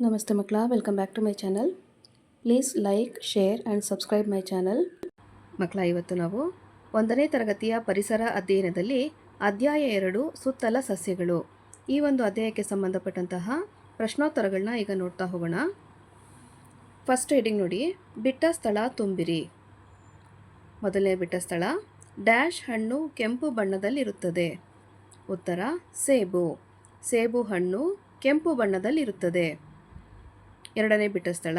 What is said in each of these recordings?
ನಮಸ್ತೆ ಮಕ್ಕಳ, welcome back to my channel. Please like, share and subscribe my channel. ಮಕ್ಕಳ, ಇವತ್ತು ನಾವು 1ನೇ ತರಗತಿಯ ಪರಿಸರ ಅಧ್ಯಯನದಲ್ಲಿ ಅಧ್ಯಾಯ 2 ಸುತ್ತಲ ಸಸ್ಯಗಳು ಈ ಒಂದು ಅಧ್ಯಾಯಕ್ಕೆ ಸಂಬಂಧಪಟ್ಟಂತಹ ಪ್ರಶ್ನೋತ್ತರಗಳನ್ನ ಈಗ ನೋಡ್ತಾ ಹೋಗೋಣ. ಫಸ್ಟ್ ಹೆಡಿಂಗ್ ನೋಡಿ, ಬಿಟ್ಟ ಸ್ಥಳ ತುಂಬಿರಿ. ಮೊದಲನೇ ಬಿಟ್ಟ ಸ್ಥಳ, ಡ್ಯಾಶ್ ಹಣ್ಣು ಕೆಂಪು ಬಣ್ಣದಲ್ಲಿರುತ್ತದೆ. ಉತ್ತರ ಸೇಬು. ಸೇಬು ಹಣ್ಣು ಕೆಂಪು ಬಣ್ಣದಲ್ಲಿರುತ್ತದೆ. ಎರಡನೇ ಬಿಟ್ಟ ಸ್ಥಳ,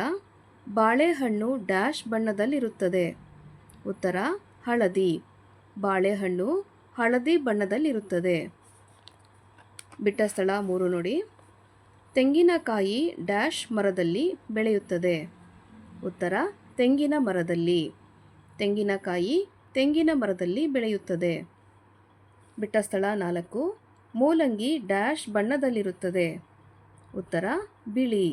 ಬಾಳೆಹಣ್ಣು ಡ್ಯಾಶ್ ಬಣ್ಣದಲ್ಲಿರುತ್ತದೆ. ಉತ್ತರ ಹಳದಿ. ಬಾಳೆಹಣ್ಣು ಹಳದಿ ಬಣ್ಣದಲ್ಲಿರುತ್ತದೆ. ಬಿಟ್ಟ ಸ್ಥಳ 3 ನೋಡಿ, ತೆಂಗಿನಕಾಯಿ ಡ್ಯಾಶ್ ಮರದಲ್ಲಿ ಬೆಳೆಯುತ್ತದೆ. ಉತ್ತರ ತೆಂಗಿನ ಮರದಲ್ಲಿ. ತೆಂಗಿನಕಾಯಿ ತೆಂಗಿನ ಮರದಲ್ಲಿ ಬೆಳೆಯುತ್ತದೆ. ಬಿಟ್ಟ ಸ್ಥಳ 4, ಮೂಲಂಗಿ ಡ್ಯಾಶ್ ಬಣ್ಣದಲ್ಲಿರುತ್ತದೆ. ಉತ್ತರ ಬಿಳಿ.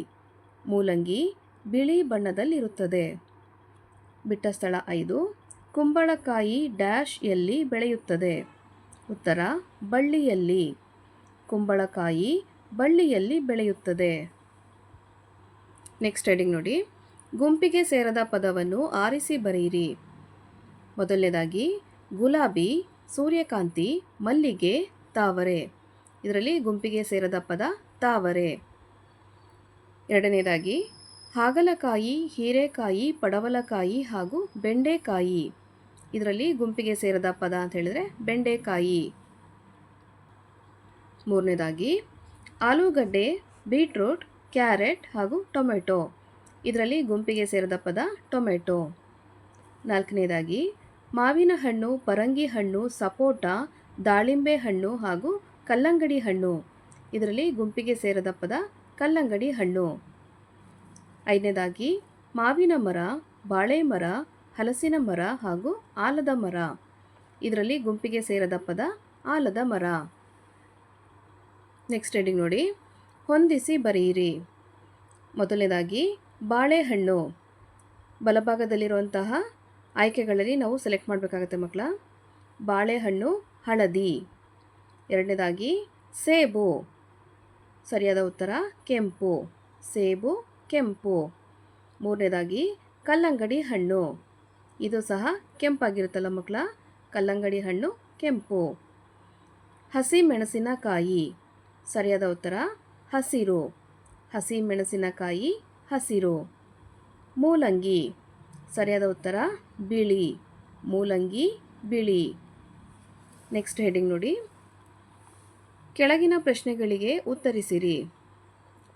ಮೂಲಂಗಿ ಬಿಳಿ ಬಣ್ಣದಲ್ಲಿರುತ್ತದೆ. ಬಿಟ್ಟ ಸ್ಥಳ 5, ಕುಂಬಳಕಾಯಿ ಡ್ಯಾಶ್ ಎಲ್ಲಿ ಬೆಳೆಯುತ್ತದೆ. ಉತ್ತರ ಬಳ್ಳಿಯಲ್ಲಿ. ಕುಂಬಳಕಾಯಿ ಬಳ್ಳಿಯಲ್ಲಿ ಬೆಳೆಯುತ್ತದೆ. ನೆಕ್ಸ್ಟ್ ಹೆಡಿಂಗ್ ನೋಡಿ, ಗುಂಪಿಗೆ ಸೇರದ ಪದವನ್ನು ಆರಿಸಿ ಬರೆಯಿರಿ. ಮೊದಲನೇದಾಗಿ ಗುಲಾಬಿ, ಸೂರ್ಯಕಾಂತಿ, ಮಲ್ಲಿಗೆ, ತಾವರೆ. ಇದರಲ್ಲಿ ಗುಂಪಿಗೆ ಸೇರದ ಪದ ತಾವರೆ. ಎರಡನೇದಾಗಿ ಹಾಗಲಕಾಯಿ, ಹೀರೆಕಾಯಿ, ಪಡವಲಕಾಯಿ ಹಾಗೂ ಬೆಂಡೆಕಾಯಿ. ಇದರಲ್ಲಿ ಗುಂಪಿಗೆ ಸೇರದ ಪದ ಅಂತ ಹೇಳಿದರೆ ಬೆಂಡೆಕಾಯಿ. ಮೂರನೇದಾಗಿ ಆಲೂಗಡ್ಡೆ, ಬೀಟ್ರೂಟ್, ಕ್ಯಾರೆಟ್ ಹಾಗೂ ಟೊಮೆಟೊ. ಇದರಲ್ಲಿ ಗುಂಪಿಗೆ ಸೇರದ ಪದ ಟೊಮೆಟೊ. ನಾಲ್ಕನೇದಾಗಿ ಮಾವಿನ ಹಣ್ಣು, ಪರಂಗಿ ಹಣ್ಣು, ಸಪೋಟ, ದಾಳಿಂಬೆ ಹಣ್ಣು ಹಾಗೂ ಕಲ್ಲಂಗಡಿ ಹಣ್ಣು. ಇದರಲ್ಲಿ ಗುಂಪಿಗೆ ಸೇರದ ಪದ ಕಲ್ಲಂಗಡಿ ಹಣ್ಣು. ಐದನೇದಾಗಿ ಮಾವಿನ ಮರ, ಬಾಳೆ ಮರ, ಹಲಸಿನ ಮರ ಹಾಗೂ ಆಲದ ಮರ. ಇದರಲ್ಲಿ ಗುಂಪಿಗೆ ಸೇರದ ಪದ ಆಲದ ಮರ. ನೆಕ್ಸ್ಟ್ ಹೆಡಿಂಗ್ ನೋಡಿ, ಹೊಂದಿಸಿ ಬರೆಯಿರಿ. ಮೊದಲನೇದಾಗಿ ಬಾಳೆಹಣ್ಣು. ಬಲಭಾಗದಲ್ಲಿರುವಂತಹ ಆಯ್ಕೆಗಳಲ್ಲಿ ನಾವು ಸೆಲೆಕ್ಟ್ ಮಾಡಬೇಕಾಗತ್ತೆ ಮಕ್ಕಳ. ಬಾಳೆಹಣ್ಣು ಹಳದಿ. ಎರಡನೇದಾಗಿ ಸೇಬು. ಸರಿಯಾದ ಉತ್ತರ ಕೆಂಪು. ಸೇಬು ಕೆಂಪು. ಮೂರನೇದಾಗಿ ಕಲ್ಲಂಗಡಿ ಹಣ್ಣು. ಇದು ಸಹ ಕೆಂಪಾಗಿರುತ್ತಲ್ಲ ಮಕ್ಕಳ, ಕಲ್ಲಂಗಡಿ ಹಣ್ಣು ಕೆಂಪು. ಹಸಿ ಮೆಣಸಿನಕಾಯಿ. ಸರಿಯಾದ ಉತ್ತರ ಹಸಿರು. ಹಸಿ ಮೆಣಸಿನಕಾಯಿ ಹಸಿರು. ಮೂಲಂಗಿ. ಸರಿಯಾದ ಉತ್ತರ ಬಿಳಿ. ಮೂಲಂಗಿ ಬಿಳಿ. ನೆಕ್ಸ್ಟ್ ಹೆಡಿಂಗ್ ನೋಡಿ, ಕೆಳಗಿನ ಪ್ರಶ್ನೆಗಳಿಗೆ ಉತ್ತರಿಸಿರಿ.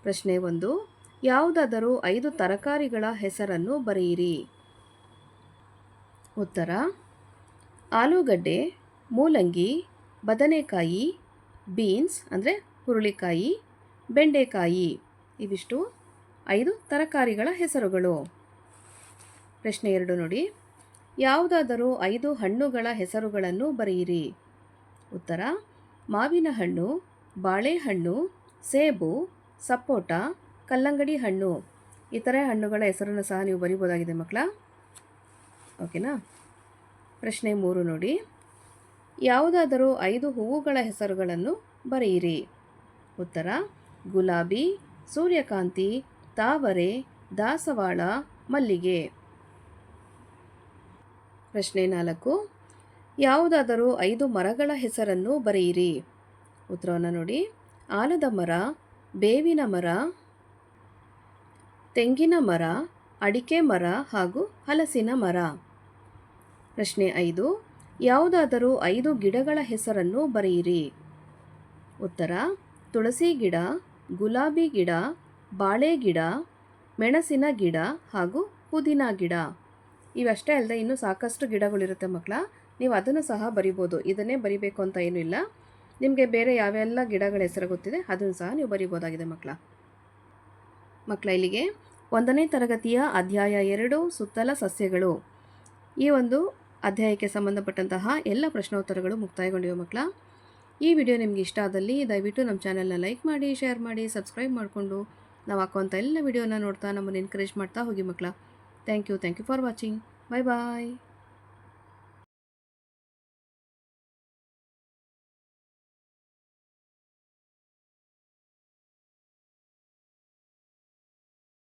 ಪ್ರಶ್ನೆ 1, ಯಾವುದಾದರೂ 5 ತರಕಾರಿಗಳ ಹೆಸರನ್ನು ಬರೆಯಿರಿ. ಉತ್ತರ ಆಲೂಗಡ್ಡೆ, ಮೂಲಂಗಿ, ಬದನೆಕಾಯಿ, ಬೀನ್ಸ್ ಅಂದರೆ ಹುರುಳಿಕಾಯಿ, ಬೆಂಡೆಕಾಯಿ. ಇವಿಷ್ಟು 5 ತರಕಾರಿಗಳ ಹೆಸರುಗಳು. ಪ್ರಶ್ನೆ 2 ನೋಡಿ, ಯಾವುದಾದರೂ 5 ಹಣ್ಣುಗಳ ಹೆಸರುಗಳನ್ನು ಬರೆಯಿರಿ. ಉತ್ತರ ಮಾವಿನ ಹಣ್ಣು, ಬಾಳೆಹಣ್ಣು, ಸೇಬು, ಸಪೋಟ, ಕಲ್ಲಂಗಡಿ ಹಣ್ಣು. ಇತರೆ ಹಣ್ಣುಗಳ ಹೆಸರನ್ನು ಸಹ ನೀವು ಬರೀಬೋದಾಗಿದೆ ಮಕ್ಕಳ. ಓಕೆನಾ. ಪ್ರಶ್ನೆ 3 ನೋಡಿ, ಯಾವುದಾದರೂ 5 ಹೂವುಗಳ ಹೆಸರುಗಳನ್ನು ಬರೆಯಿರಿ. ಉತ್ತರ ಗುಲಾಬಿ, ಸೂರ್ಯಕಾಂತಿ, ತಾವರೆ, ದಾಸವಾಳ, ಮಲ್ಲಿಗೆ. ಪ್ರಶ್ನೆ 4, ಯಾವುದಾದರೂ 5 ಮರಗಳ ಹೆಸರನ್ನು ಬರೆಯಿರಿ. ಉತ್ತರವನ್ನು ನೋಡಿ, ಆಲದ ಮರ, ಬೇವಿನ ಮರ, ತೆಂಗಿನ ಮರ, ಅಡಿಕೆ ಮರ ಹಾಗೂ ಹಲಸಿನ ಮರ. ಪ್ರಶ್ನೆ 5, ಯಾವುದಾದರೂ 5 ಗಿಡಗಳ ಹೆಸರನ್ನು ಬರೆಯಿರಿ. ಉತ್ತರ ತುಳಸಿ ಗಿಡ, ಗುಲಾಬಿ ಗಿಡ, ಬಾಳೆ ಗಿಡ, ಮೆಣಸಿನ ಗಿಡ ಹಾಗೂ ಪುದೀನ ಗಿಡ. ಇವಷ್ಟೇ ಅಲ್ಲದೆ ಇನ್ನೂ ಸಾಕಷ್ಟು ಗಿಡಗಳಿರುತ್ತೆ ಮಕ್ಕಳ. ನೀವು ಅದನ್ನು ಸಹ ಬರಿಬೋದು. ಇದನ್ನೇ ಬರಿಬೇಕು ಅಂತ ಏನೂ ಇಲ್ಲ. ನಿಮಗೆ ಬೇರೆ ಯಾವೆಲ್ಲ ಗಿಡಗಳ ಹೆಸರು ಗೊತ್ತಿದೆ ಅದನ್ನು ಸಹ ನೀವು ಬರಿಬೋದಾಗಿದೆ ಮಕ್ಕಳ. ಇಲ್ಲಿಗೆ 1ನೇ ತರಗತಿಯ ಅಧ್ಯಾಯ 2 ಸುತ್ತಲ ಸಸ್ಯಗಳು ಈ ಒಂದು ಅಧ್ಯಾಯಕ್ಕೆ ಸಂಬಂಧಪಟ್ಟಂತಹ ಎಲ್ಲ ಪ್ರಶ್ನೋತ್ತರಗಳು ಮುಕ್ತಾಯಗೊಂಡಿವೆ ಮಕ್ಕಳ. ಈ ವಿಡಿಯೋ ನಿಮಗೆ ಇಷ್ಟ ಆದಲ್ಲಿ ದಯವಿಟ್ಟು ನಮ್ಮ ಚಾನಲ್ನ ಲೈಕ್ ಮಾಡಿ, ಶೇರ್ ಮಾಡಿ, ಸಬ್ಸ್ಕ್ರೈಬ್ ಮಾಡಿಕೊಂಡು ನಾವು ಹಾಕುವಂಥ ಎಲ್ಲ ವಿಡಿಯೋನ ನೋಡ್ತಾ ನಮ್ಮನ್ನು ಎನ್ಕರೇಜ್ ಮಾಡ್ತಾ ಹೋಗಿ ಮಕ್ಕಳ. Thank you for watching. Bye bye.